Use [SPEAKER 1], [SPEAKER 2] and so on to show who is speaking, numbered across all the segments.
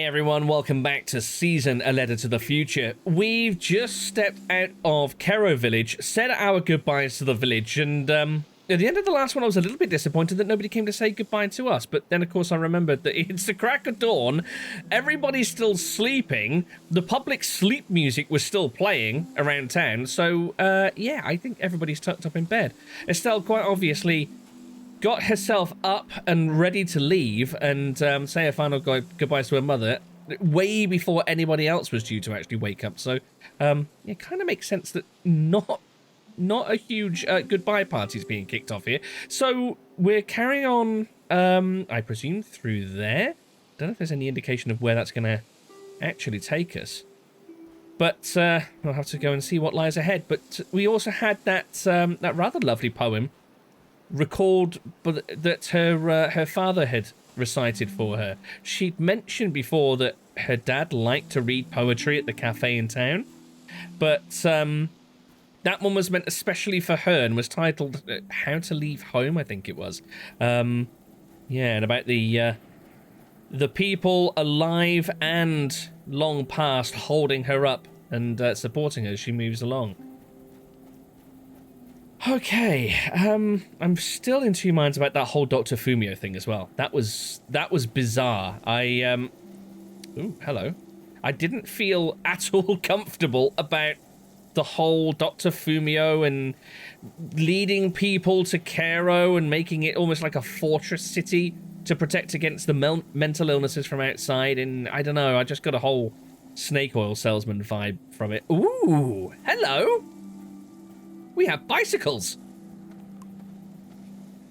[SPEAKER 1] Hey everyone, welcome back to Season A Letter to the Future. We've just stepped out of Caro village, said our goodbyes to the village, and at the end of the last one I was a little bit disappointed that nobody came to say goodbye to us, but then of course I remembered that it's the crack of dawn, everybody's still sleeping, the public sleep music was still playing around town, so yeah, I think everybody's tucked up in bed. Estelle quite obviously got herself up and ready to leave and say her final goodbyes to her mother way before anybody else was due to actually wake up. So it kind of makes sense that not a huge goodbye party is being kicked off here. So we're carrying on, I presume, through there. Don't know if there's any indication of where that's going to actually take us. But we'll have to go and see what lies ahead. But we also had that that rather lovely poem recalled that her father had recited for her. She'd mentioned before that her dad liked to read poetry at the cafe in town, but that one was meant especially for her and was titled How to Leave Home, I think it was. Yeah, and about the people alive and long past holding her up and supporting her as she moves along. Okay, I'm still in two minds about that whole Dr. Fumio thing as well. That was bizarre. Ooh, hello. I didn't feel at all comfortable about the whole Dr. Fumio and leading people to Caro and making it almost like a fortress city to protect against the mental illnesses from outside. And I don't know, I just got a whole snake oil salesman vibe from it. Ooh, hello. We have bicycles!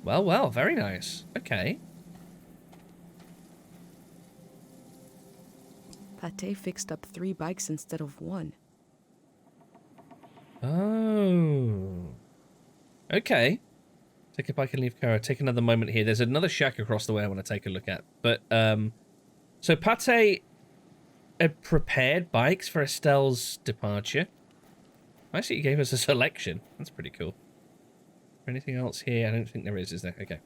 [SPEAKER 1] Well, very nice. Okay.
[SPEAKER 2] Pate fixed up 3 bikes instead of 1.
[SPEAKER 1] Oh. Okay. Take a bike and leave Caro. Take another moment here. There's another shack across the way I want to take a look at. But, so Pate had prepared bikes for Estelle's departure. Actually, he gave us a selection. That's pretty cool. Anything else here? I don't think there is there? Okay.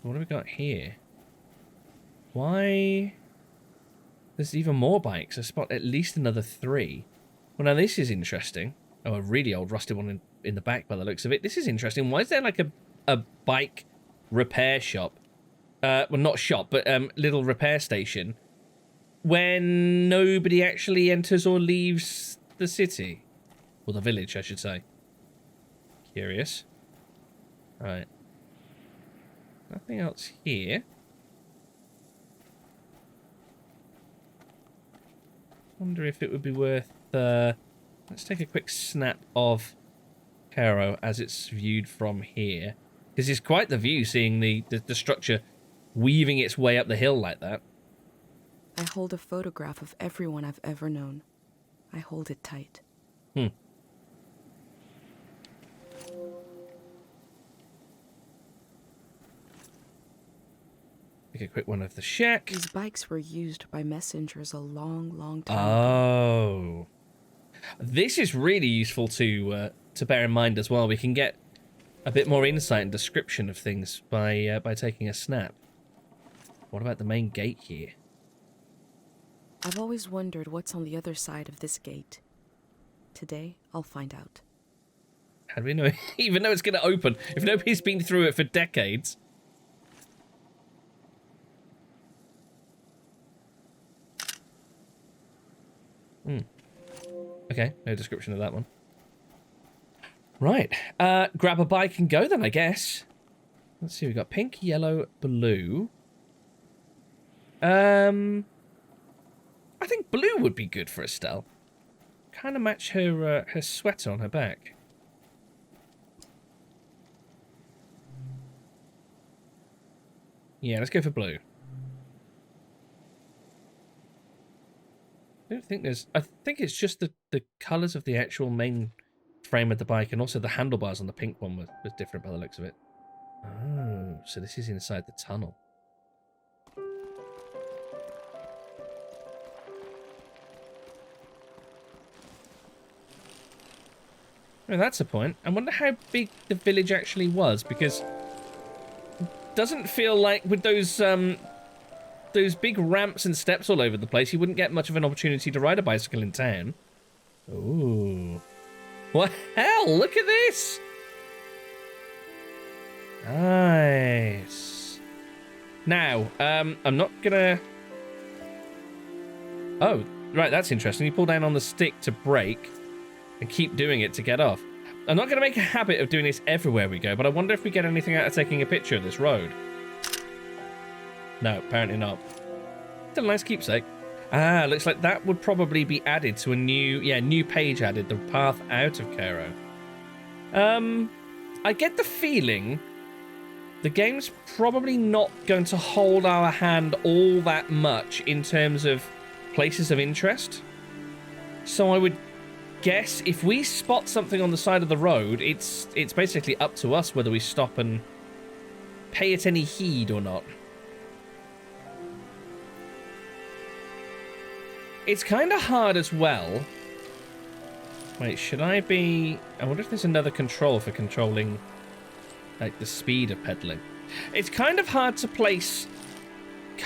[SPEAKER 1] What have we got here? Why? There's even more bikes. I spot at least another 3. Well, now this is interesting. Oh, a really old rusted one in the back by the looks of it. This is interesting. Why is there like a bike repair shop? Well, not shop, but little repair station when nobody actually enters or leaves the city? Or the village, I should say. Curious. Right. Nothing else here. Wonder if it would be worth... let's take a quick snap of Caro as it's viewed from here. Because it's quite the view, seeing the structure weaving its way up the hill like that.
[SPEAKER 2] I hold a photograph of everyone I've ever known. I hold it tight.
[SPEAKER 1] Take a quick one of the shack.
[SPEAKER 2] These bikes were used by messengers a long time ago.
[SPEAKER 1] Oh. This is really useful to bear in mind as well. We can get a bit more insight and description of things by taking a snap. What about the main gate here?
[SPEAKER 2] I've always wondered what's on the other side of this gate. Today, I'll find out.
[SPEAKER 1] How do we know? Even though it's going to open, if nobody's been through it for decades. Okay, no description of that one. Right, grab a bike and go then, I guess. Let's see, we've got pink, yellow, blue. I think blue would be good for Estelle. Kind of match her her sweater on her back. Yeah, let's go for blue. I don't think there's... I think it's just the colours of the actual main frame of the bike, and also the handlebars on the pink one was different by the looks of it. Oh, so this is inside the tunnel. Oh, that's a point. I wonder how big the village actually was, because doesn't feel like with those big ramps and steps all over the place, you wouldn't get much of an opportunity to ride a bicycle in town. Ooh. What hell? Look at this! Nice. Now, I'm not gonna... Oh, right, that's interesting. You pull down on the stick to brake and keep doing it to get off. I'm not gonna make a habit of doing this everywhere we go, but I wonder if we get anything out of taking a picture of this road. No, apparently not. Still a nice keepsake. Ah, looks like that would probably be added to a new page added, the path out of Caro. I get the feeling the game's probably not going to hold our hand all that much in terms of places of interest. So I would guess if we spot something on the side of the road, it's basically up to us whether we stop and pay it any heed or not. It's kind of hard as well. Wait, should I be... I wonder if there's another control for controlling, like, the speed of pedaling. It's kind of hard to place...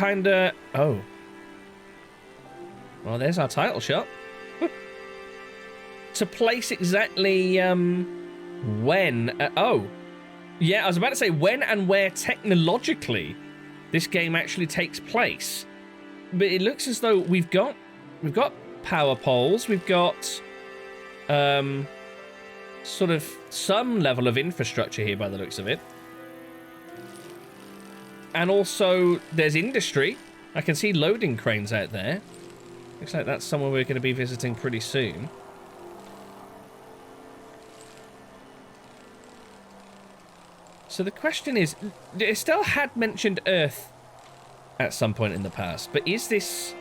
[SPEAKER 1] Oh. Well, there's our title shot. To place exactly, when... oh. Yeah, I was about to say when and where technologically this game actually takes place. But it looks as though we've got power poles, we've got sort of some level of infrastructure here by the looks of it. And also there's industry. I can see loading cranes out there. Looks like that's somewhere we're going to be visiting pretty soon. So the question is, Estelle had mentioned Earth at some point in the past, but is this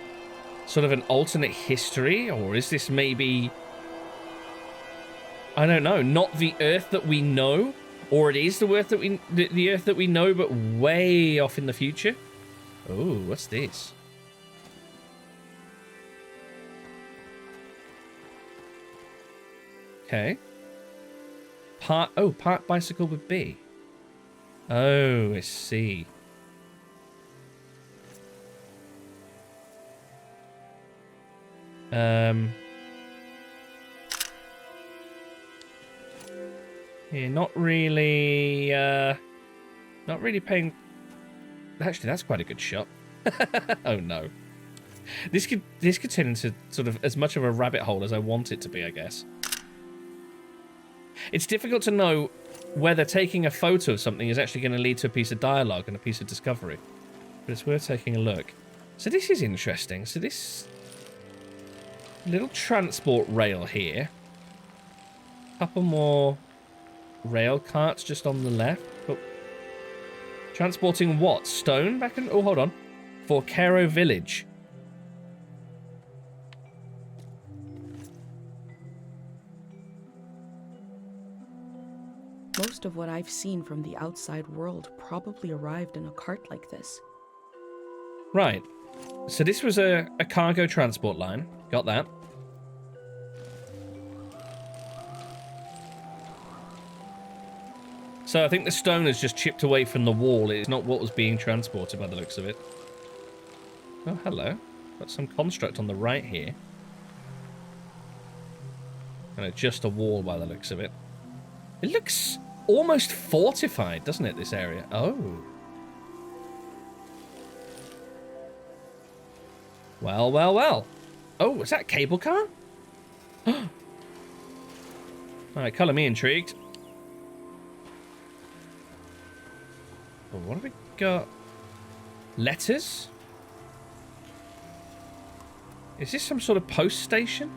[SPEAKER 1] sort of an alternate history, or is this maybe, I don't know, not the Earth that we know, or it is the Earth that we know, but way off in the future? Oh, what's this? Okay. Part bicycle with B. Oh, I see. Yeah, not really paying... Actually, that's quite a good shot. Oh, no. This could turn into sort of as much of a rabbit hole as I want it to be, I guess. It's difficult to know whether taking a photo of something is actually going to lead to a piece of dialogue and a piece of discovery. But it's worth taking a look. So this is interesting. So this little transport rail here. Couple more rail carts just on the left. Oh. Transporting what? Stone back in... Oh, hold on. For Caro Village.
[SPEAKER 2] Most of what I've seen from the outside world probably arrived in a cart like this.
[SPEAKER 1] Right. So this was a cargo transport line. Got that. So I think the stone has just chipped away from the wall. It's not what was being transported by the looks of it. Oh, hello. Got some construct on the right here. And it's just a wall by the looks of it. It looks almost fortified, doesn't it, this area? Oh. Well, well, well. Oh, is that a cable car? Alright, colour me intrigued. Oh, what have we got? Letters? Is this some sort of post station?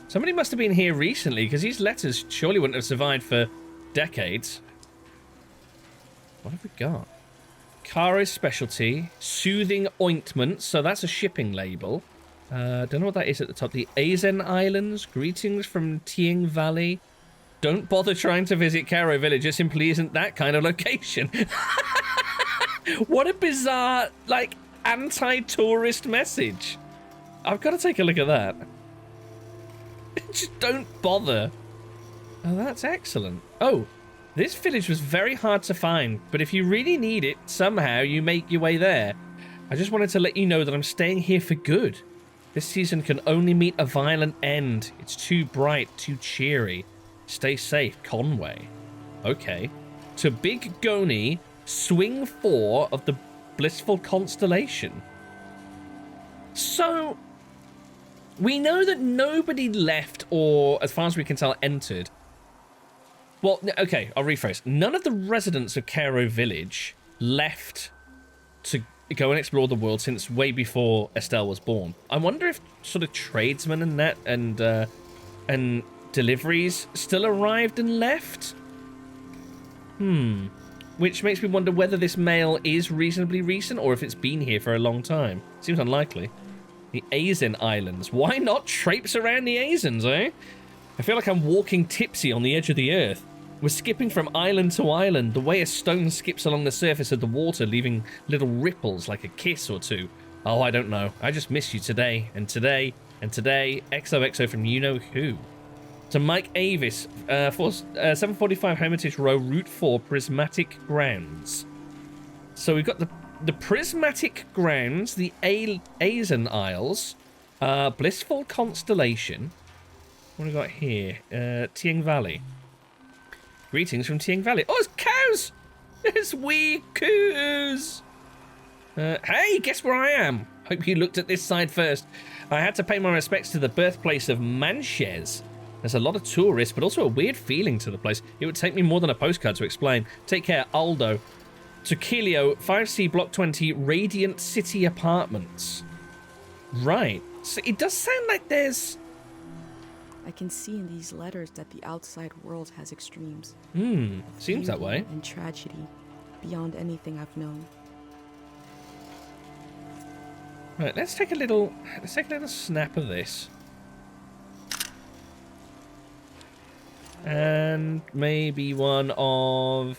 [SPEAKER 1] Somebody must have been here recently, because these letters surely wouldn't have survived for decades. What have we got? Caro's specialty. Soothing ointment. So that's a shipping label. Don't know what that is at the top. The Azen Islands. Greetings from Tieng Valley. Don't bother trying to visit Caro Village. It simply isn't that kind of location. What a bizarre, like, anti-tourist message. I've got to take a look at that. Just don't bother. Oh, that's excellent. Oh, This village was very hard to find, but if you really need it, somehow you make your way there. I just wanted to let you know that I'm staying here for good. This season can only meet a violent end. It's too bright, too cheery. Stay safe, Conway. Okay. To Big Goni, swing 4 of the blissful constellation. So, we know that nobody left or, as far as we can tell, entered. Well, okay, I'll rephrase. None of the residents of Caro Village left to go and explore the world since way before Estelle was born. I wonder if sort of tradesmen and that and deliveries still arrived and left. Which makes me wonder whether this mail is reasonably recent or if it's been here for a long time. Seems unlikely. The Azen Islands. Why not traipse around the Azens, eh? I feel like I'm walking tipsy on the edge of the earth. We're skipping from island to island, the way a stone skips along the surface of the water, leaving little ripples like a kiss or two. Oh, I don't know. I just miss you today, and today, and today. XOXO from you-know-who. To Mike Avis, 745 Hermitage Row, Route 4, Prismatic Grounds. So we've got the Prismatic Grounds, the Azen Isles, Blissful Constellation. What have we got here? Tieng Valley. Greetings from Tieng Valley. Oh, it's cows! It's wee coos! Hey, guess where I am? Hope you looked at this side first. I had to pay my respects to the birthplace of Marshes. There's a lot of tourists, but also a weird feeling to the place. It would take me more than a postcard to explain. Take care, Aldo. Toquilio, 5C Block 20, Radiant City Apartments. Right. So it does sound like there's...
[SPEAKER 2] I can see in these letters that the outside world has extremes.
[SPEAKER 1] Seems that way.
[SPEAKER 2] And tragedy, beyond anything I've known.
[SPEAKER 1] Right, let's take a little snap of this. And maybe one of...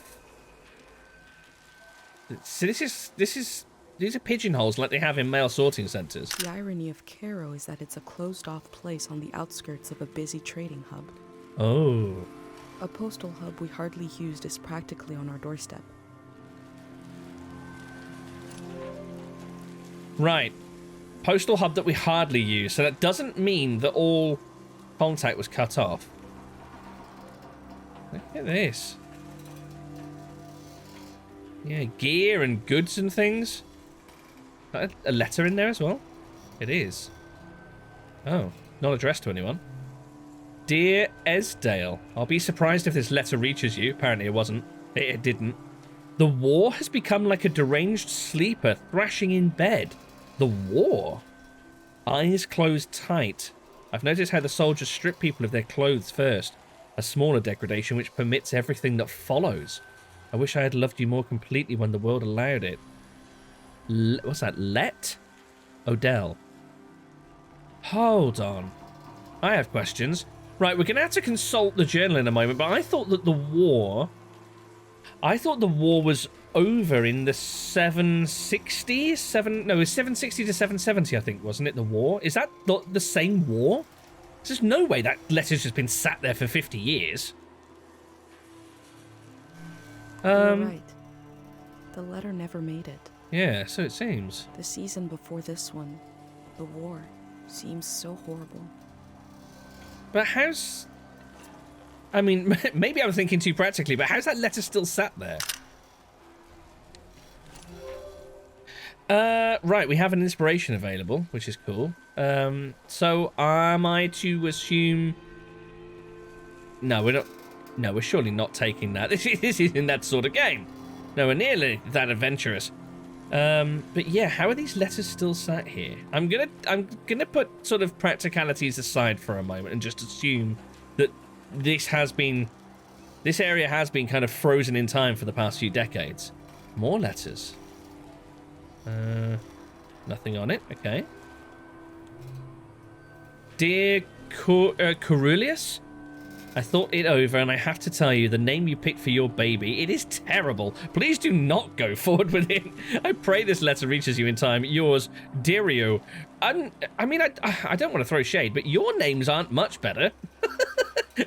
[SPEAKER 1] So these are pigeonholes like they have in mail sorting centers.
[SPEAKER 2] The irony of Caro is that it's a closed-off place on the outskirts of a busy trading hub.
[SPEAKER 1] Oh.
[SPEAKER 2] A postal hub we hardly used is practically on our doorstep.
[SPEAKER 1] Right. Postal hub that we hardly use. So that doesn't mean that all contact was cut off. Look at this. Yeah, gear and goods and things. A letter in there as well? It is. Oh, not addressed to anyone. Dear Esdale, I'll be surprised if this letter reaches you. Apparently it wasn't. It didn't. The war has become like a deranged sleeper thrashing in bed. The war? Eyes closed tight. I've noticed how the soldiers strip people of their clothes first. A smaller degradation which permits everything that follows. I wish I had loved you more completely when the world allowed it. What's that? Let? Odell. Hold on. I have questions. Right, we're going to have to consult the journal in a moment, but I thought that the war... I thought the war was over in the 760s? No, it was 760 to 770, I think, wasn't it, the war? Is that the same war? There's no way that letter's just been sat there for 50 years.
[SPEAKER 2] You're right. The letter never made it.
[SPEAKER 1] Yeah, so it seems.
[SPEAKER 2] The season before this one, the war, seems so horrible.
[SPEAKER 1] But how's... I mean, maybe I was thinking too practically, but how's that letter still sat there? Right, we have an inspiration available, which is cool. So am I to assume... No, we're not... No, we're surely not taking that. This isn't that sort of game. No, we're nearly that adventurous. But yeah, how are these letters still sat here? I'm gonna put sort of practicalities aside for a moment and just assume that this area has been kind of frozen in time for the past few decades. More letters. Nothing on it. Okay. Dear Corulius, I thought it over, and I have to tell you, the name you picked for your baby, it is terrible. Please do not go forward with it. I pray this letter reaches you in time. Yours, Dario. I mean, I don't want to throw shade, but your names aren't much better.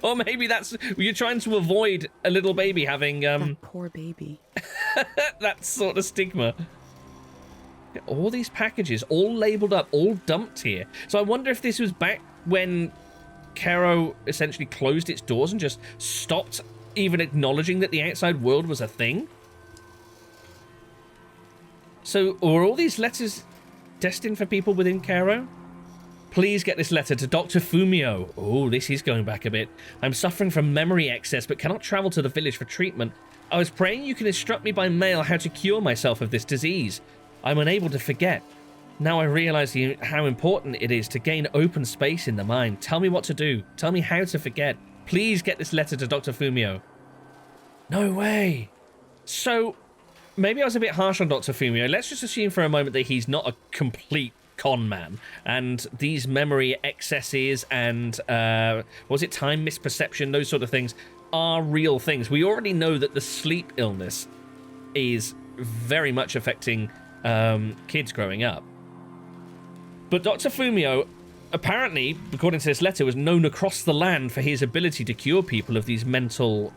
[SPEAKER 1] Or maybe that's... You're trying to avoid a little baby having,
[SPEAKER 2] That poor baby.
[SPEAKER 1] that sort of stigma. All these packages, all labelled up, all dumped here. So I wonder if this was back when Caro essentially closed its doors and just stopped even acknowledging that the outside world was a thing. So were all these letters destined for people within Caro? Please get this letter to Dr. Fumio. Oh, this is going back a bit. I'm suffering from memory excess but cannot travel to the village for treatment. I was praying you can instruct me by mail how to cure myself of this disease. I'm unable to forget. Now I realize how important it is to gain open space in the mind. Tell me what to do. Tell me how to forget. Please get this letter to Dr. Fumio. No way. So, maybe I was a bit harsh on Dr. Fumio. Let's just assume for a moment that he's not a complete con man. And these memory excesses and, was it time misperception, those sort of things, are real things. We already know that the sleep illness is very much affecting kids growing up. But Dr. Fumio, apparently, according to this letter, was known across the land for his ability to cure people of these mental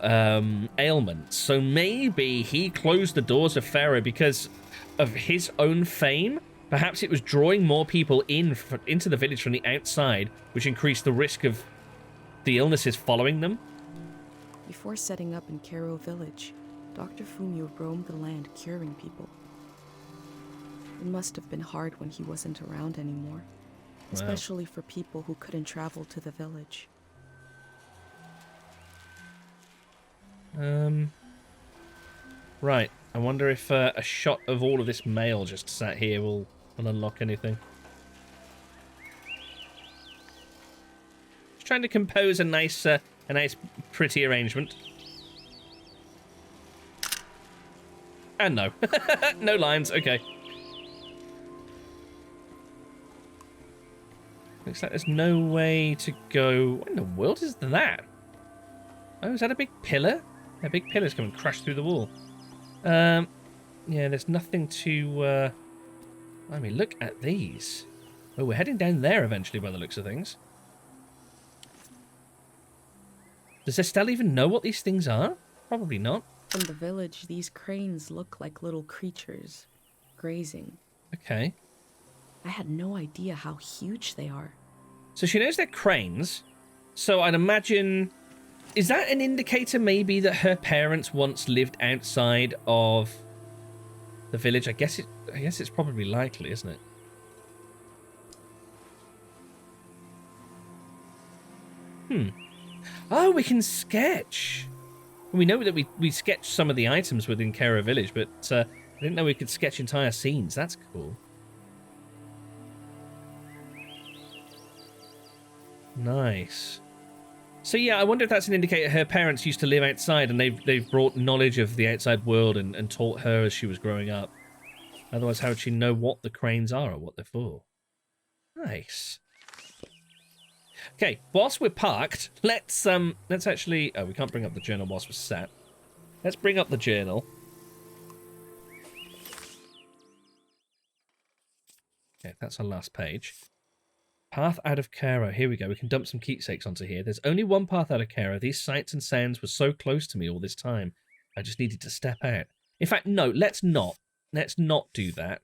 [SPEAKER 1] ailments. So maybe he closed the doors of Pharaoh because of his own fame. Perhaps it was drawing more people into the village from the outside, which increased the risk of the illnesses following them.
[SPEAKER 2] Before setting up in Caro village, Dr. Fumio roamed the land curing people. It must have been hard when he wasn't around anymore, especially for people who couldn't travel to the village.
[SPEAKER 1] Right. I wonder if a shot of all of this mail just sat here will unlock anything. Just trying to compose a nice, pretty arrangement. And no. No lines. Okay. Looks like there's no way to go... What in the world is that? Oh, is that a big pillar? A big pillar's coming crash through the wall. Yeah, there's nothing to... I mean, look at these. Oh, we're heading down there eventually by the looks of things. Does Estelle even know what these things are? Probably not.
[SPEAKER 2] From the village, these cranes look like little creatures, grazing.
[SPEAKER 1] Okay.
[SPEAKER 2] I had no idea how huge they are.
[SPEAKER 1] So she knows they're cranes. So I'd imagine... Is that an indicator maybe that her parents once lived outside of the village? I guess it's probably likely, isn't it? Oh, we can sketch. We know that we sketched some of the items within Caro village, but I didn't know we could sketch entire scenes. That's cool. Nice. So yeah, I wonder if that's an indicator her parents used to live outside and they've brought knowledge of the outside world and taught her as she was growing up. Otherwise, how would she know what the cranes are or what they're for? Nice. Okay, whilst we're parked, let's actually... Oh, we can't bring up the journal whilst we're sat. Let's bring up the journal. Okay, that's our last page. Path out of Caro. Here we go. We can dump some keepsakes onto here. There's only one path out of Caro. These sights and sounds were so close to me all this time. I just needed to step out. In fact, no, let's not. Let's not do that.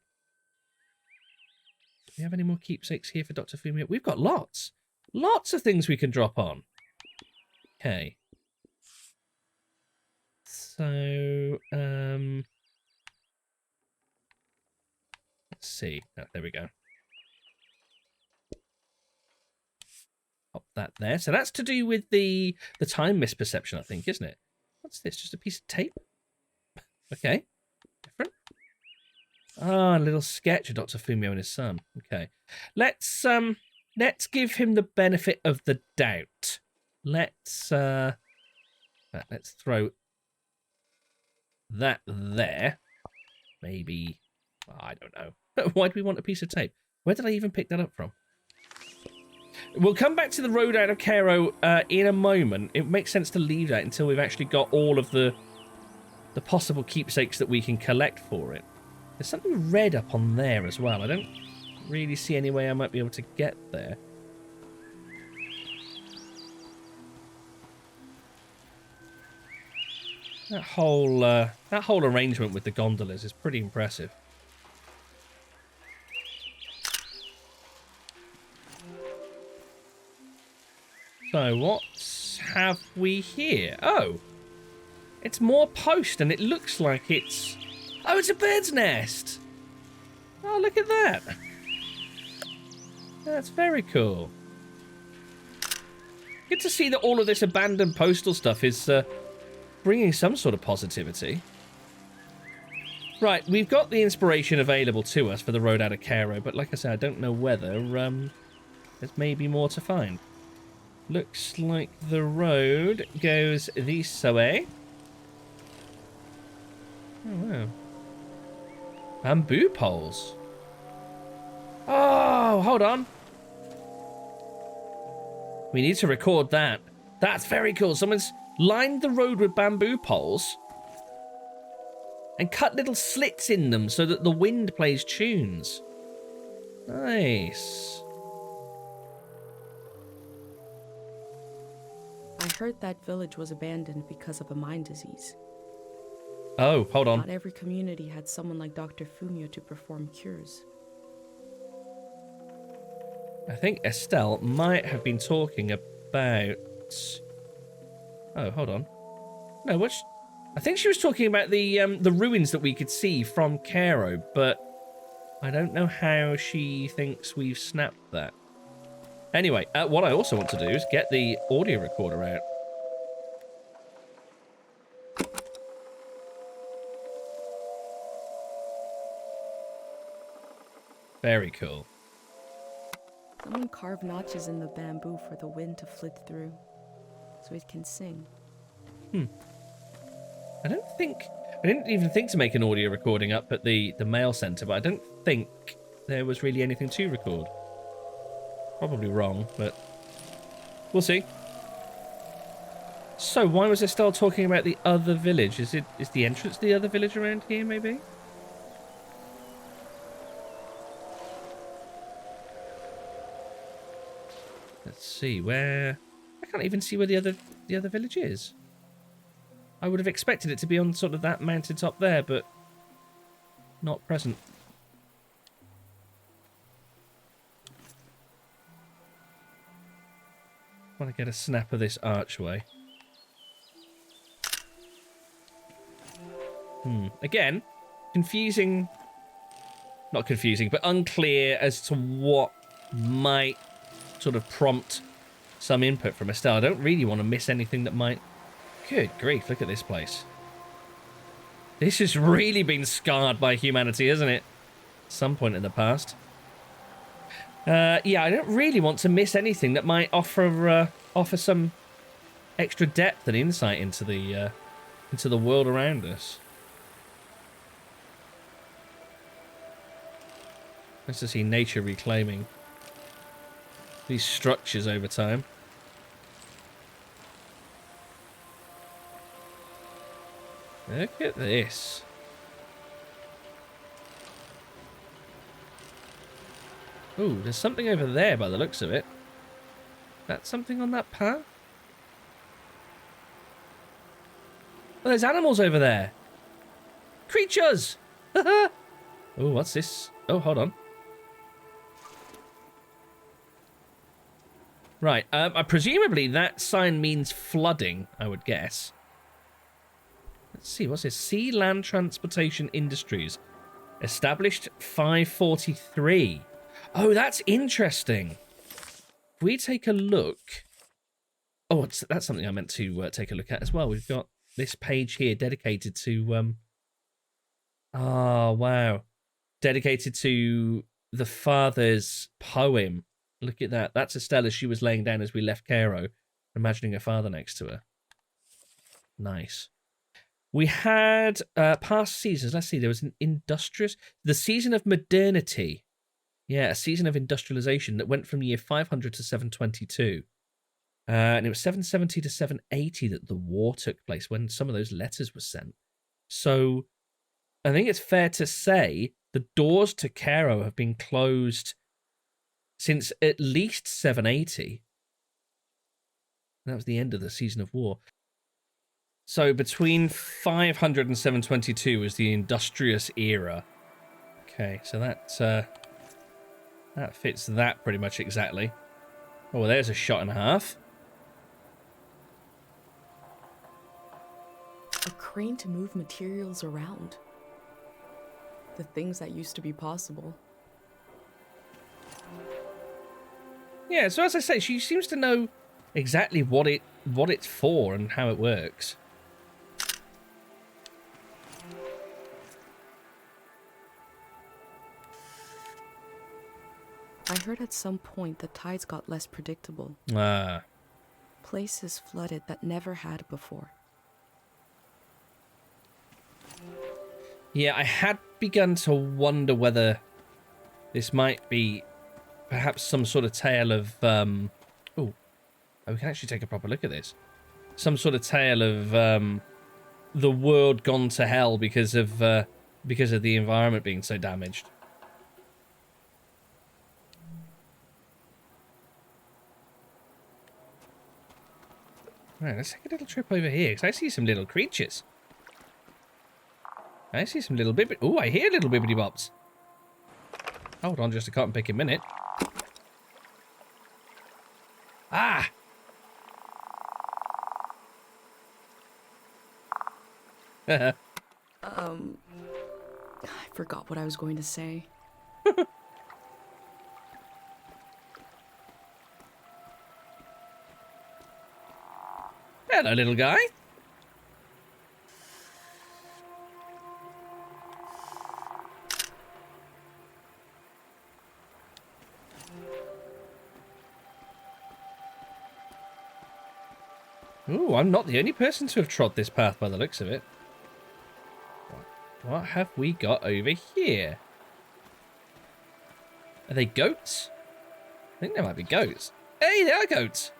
[SPEAKER 1] Do we have any more keepsakes here for Dr. Fumio? We've got lots. Lots of things we can drop on. Okay. So, let's see. Oh, there we go. Pop that there. So that's to do with the time misperception, I think, isn't it? What's this? Just a piece of tape? Okay. Different. Ah, a little sketch of Dr. Fumio and his son. Okay. Let's give him the benefit of the doubt. Let's throw that there. Maybe, I don't know. Why do we want a piece of tape? Where did I even pick that up from? We'll come back to the road out of Caro in a moment. It makes sense to leave that until we've actually got all of the possible keepsakes that we can collect for it. There's something red up on there as well. I don't really see any way I might be able to get there. That whole arrangement with the gondolas is pretty impressive. So what have we here? Oh, it's more post, and it looks like it's... Oh, it's a bird's nest! Oh, look at that! That's very cool. Good to see that all of this abandoned postal stuff is bringing some sort of positivity. Right, we've got the inspiration available to us for the road out of Caro, but like I said, I don't know whether there's maybe more to find. Looks like the road goes this way. Oh, wow. Bamboo poles. Oh, hold on. We need to record that. That's very cool. Someone's lined the road with bamboo poles and cut little slits in them so that the wind plays tunes. Nice.
[SPEAKER 2] I heard that village was abandoned because of a mind disease.
[SPEAKER 1] Oh, hold on.
[SPEAKER 2] Not every community had someone like Dr. Fumio to perform cures.
[SPEAKER 1] I think Estelle might have been talking about... Oh, hold on. No, what's... I think she was talking about the ruins that we could see from Caro, but I don't know how she thinks we've snapped that. Anyway, what I also want to do is get the audio recorder out. Very cool.
[SPEAKER 2] Someone carved notches in the bamboo for the wind to flit through, so it can sing.
[SPEAKER 1] I didn't even think to make an audio recording up at the mail centre, but I don't think there was really anything to record. Probably wrong, but we'll see. So, why was Estelle talking about the other village? Is the entrance to the other village around here, maybe? Let's see, where... I can't even see where the other village is. I would have expected it to be on sort of that mountaintop there, but not present. I want to get a snap of this archway. Again, confusing... Not confusing, but unclear as to what might sort of prompt some input from Estelle. I don't really want to miss anything that might... Good grief, look at this place. This has really been scarred by humanity, hasn't it? At some point in the past. Yeah, I don't really want to miss anything that might offer some extra depth and insight into the world around us. Nice to see nature reclaiming these structures over time. Look at this. Ooh, there's something over there by the looks of it. That's something on that path? Oh, there's animals over there. Creatures! Oh, what's this? Oh, hold on. Right, presumably that sign means flooding, I would guess. Let's see, what's this? Sea Land Transportation Industries. Established 543. Oh, that's interesting. If we take a look... Oh, that's something I meant to take a look at as well. We've got this page here dedicated to... Oh, wow. Dedicated to the father's poem. Look at that. That's Estelle as she was laying down as we left Caro, imagining her father next to her. Nice. We had past seasons. Let's see. There was an the season of modernity. Yeah, a season of industrialization that went from year 500 to 722. And it was 770 to 780 that the war took place when some of those letters were sent. So I think it's fair to say the doors to Caro have been closed since at least 780. That was the end of the season of war. So between 500 and 722 is the industrious era. Okay, so that fits that pretty much exactly. Oh, well, there's a shot and a half.
[SPEAKER 2] A crane to move materials around. The things that used to be possible.
[SPEAKER 1] Yeah, so as I say, she seems to know exactly what it's for and how it works.
[SPEAKER 2] I heard at some point the tides got less predictable.
[SPEAKER 1] Ah.
[SPEAKER 2] Places flooded that never had before.
[SPEAKER 1] Yeah, I had begun to wonder whether this might be perhaps some sort of tale of, oh, we can actually take a proper look at this. Some sort of tale of the world gone to hell because of the environment being so damaged. Right, let's take a little trip over here, because I see some little creatures. I see some little bibbidi... Oh, I hear little bibbidi bops. Hold on just a cotton picking minute. Ah!
[SPEAKER 2] I forgot what I was going to say.
[SPEAKER 1] Hello, little guy. Ooh, I'm not the only person to have trod this path by the looks of it. What have we got over here? Are they goats? I think they might be goats. Hey, they are goats.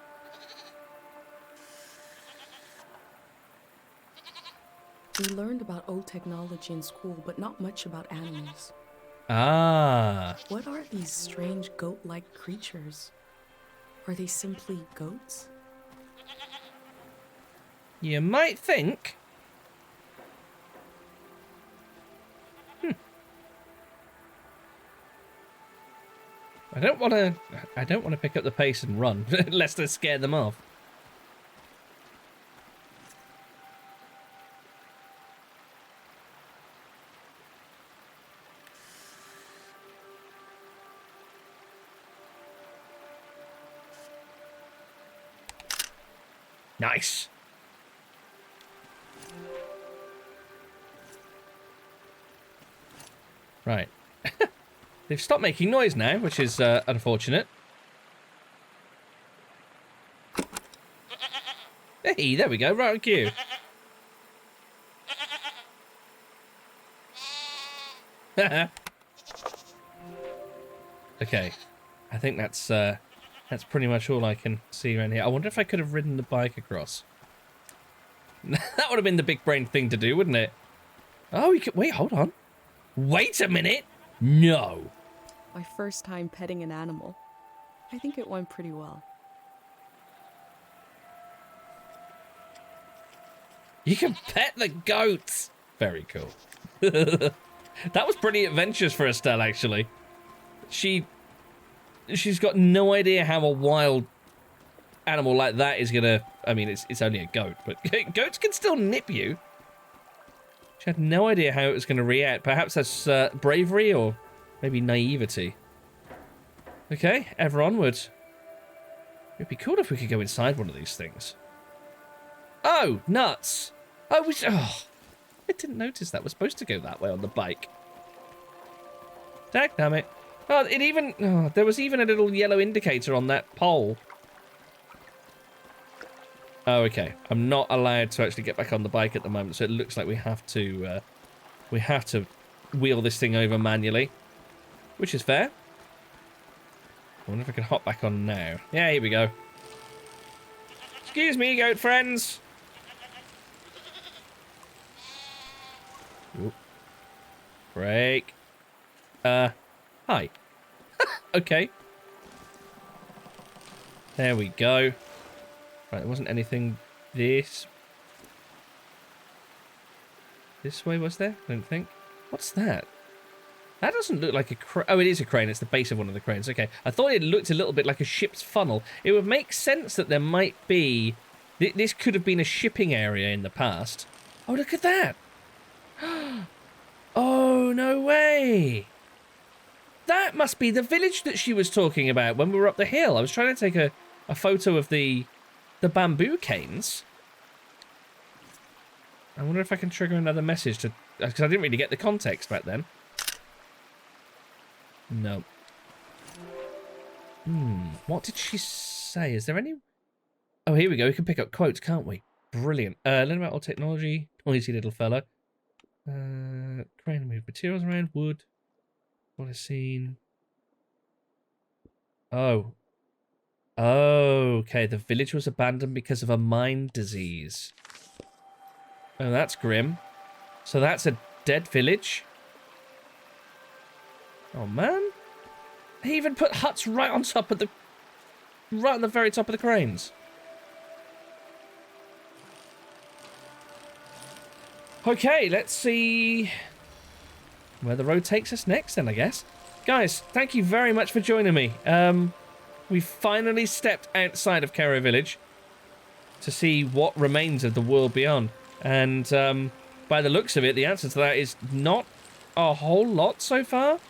[SPEAKER 2] We learned about old technology in school, but not much about animals.
[SPEAKER 1] Ah.
[SPEAKER 2] What are these strange goat-like creatures? Are they simply goats?
[SPEAKER 1] You might think. I don't want to pick up the pace and run, lest I scare them off. Nice. Right. They've stopped making noise now, which is unfortunate. Hey, there we go, right on cue. Okay, I think that's pretty much all I can see around here. I wonder if I could have ridden the bike across. That would have been the big brain thing to do, wouldn't it? Oh, we could... Wait, hold on. Wait a minute. No.
[SPEAKER 2] My first time petting an animal. I think it went pretty well.
[SPEAKER 1] You can pet the goats. Very cool. That was pretty adventurous for Estelle, actually. She's got no idea how a wild animal like that is gonna... I mean, it's only a goat, but goats can still nip you. She had no idea how it was going to react. Perhaps that's bravery or maybe naivety. Okay, ever onward. It'd be cool if we could go inside one of these things. Oh, nuts. Oh, I didn't notice that. We're supposed to go that way on the bike. Dagnammit. Oh, there was even a little yellow indicator on that pole. Oh, okay. I'm not allowed to actually get back on the bike at the moment, so it looks like we have to wheel this thing over manually, which is fair. I wonder if I can hop back on now. Yeah, here we go. Excuse me, goat friends. Oop. Break. Hi. Okay. There we go. Right, there wasn't anything this This way, was there? I don't think. What's that? That doesn't look like a crane. Oh, it is a crane. It's the base of one of the cranes. Okay. I thought it looked a little bit like a ship's funnel. It would make sense that there might be... This could have been a shipping area in the past. Oh, look at that. Oh, no way. That must be the village that she was talking about when we were up the hill. I was trying to take a photo of the bamboo canes. I wonder if I can trigger another message to... Because I didn't really get the context back then. No. What did she say? Is there any... Oh, here we go. We can pick up quotes, can't we? Brilliant. Learn about all technology. Noisy little fella. Crane move materials around. Wood. What a scene. Oh. Oh, okay. The village was abandoned because of a mind disease. Oh, that's grim. So that's a dead village. Oh, man. He even put huts right on top of the... Right on the very top of the cranes. Okay, let's see where the road takes us next then, I guess. Guys, thank you very much for joining me. We finally stepped outside of Caro Village to see what remains of the world beyond. And by the looks of it, the answer to that is not a whole lot so far.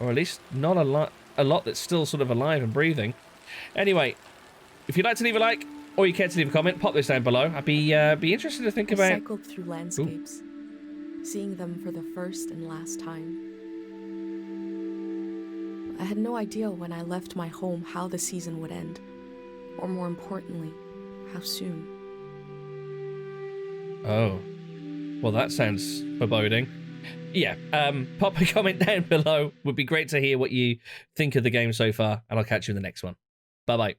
[SPEAKER 1] Or at least not a lot that's still sort of alive and breathing. Anyway, if you'd like to leave a like, or you care to leave a comment, pop this down below. I'd be interested to think about...
[SPEAKER 2] I cycled through landscapes, seeing them for the first and last time. I had no idea when I left my home how the season would end, or more importantly, how soon.
[SPEAKER 1] Oh. Well, that sounds foreboding. Yeah, pop a comment down below. Would be great to hear what you think of the game so far, and I'll catch you in the next one. Bye-bye.